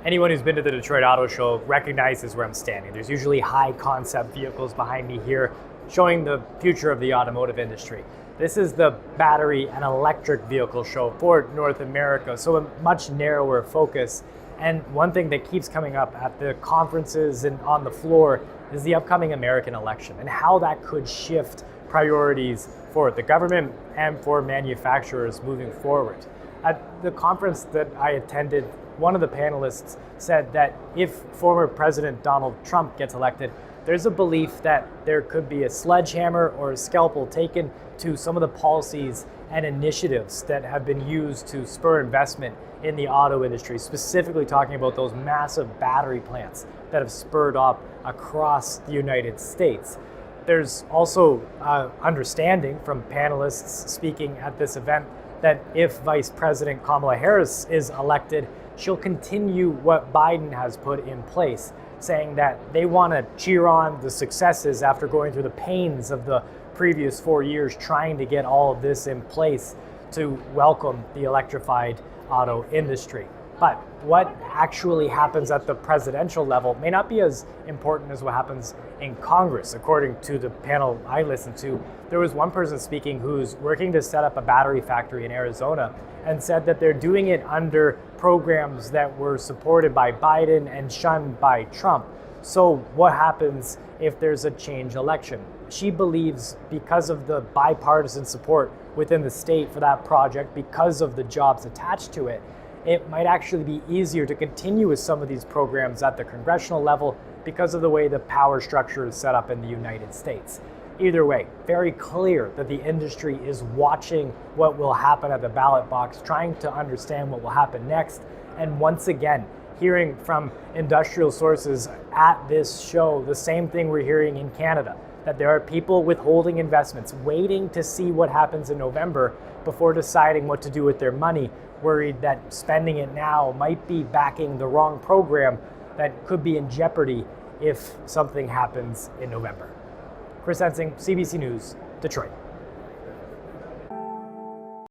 Anyone who's been to the Detroit Auto Show recognizes where I'm standing. There's usually high concept vehicles behind me here showing the future of the automotive industry. This is the battery and electric vehicle show for North America, so a much narrower focus. And one thing that keeps coming up at the conferences and on the floor is the upcoming American election and how that could shift priorities for the government and for manufacturers moving forward. At the conference that I attended, one of the panelists said that if former President Donald Trump gets elected, there's a belief that there could be a sledgehammer or a scalpel taken to some of the policies and initiatives that have been used to spur investment in the auto industry, specifically talking about those massive battery plants that have spurred up across the United States. There's also understanding from panelists speaking at this event that if Vice President Kamala Harris is elected, she'll continue what Biden has put in place, saying that they want to cheer on the successes after going through the pains of the previous 4 years trying to get all of this in place to welcome the electrified auto industry. But what actually happens at the presidential level may not be as important as what happens in Congress. According to the panel I listened to, there was one person speaking who's working to set up a battery factory in Arizona and said that they're doing it under programs that were supported by Biden and shunned by Trump. So what happens if there's a change election? She believes because of the bipartisan support within the state for that project, because of the jobs attached to it, it might actually be easier to continue with some of these programs at the congressional level because of the way the power structure is set up in the United States. Either way, very clear that the industry is watching what will happen at the ballot box, trying to understand what will happen next. And once again, hearing from industrial sources at this show, the same thing we're hearing in Canada, that there are people withholding investments, waiting to see what happens in November before deciding what to do with their money, worried that spending it now might be backing the wrong program that could be in jeopardy if something happens in November. Chris Ensing, CBC News, Detroit.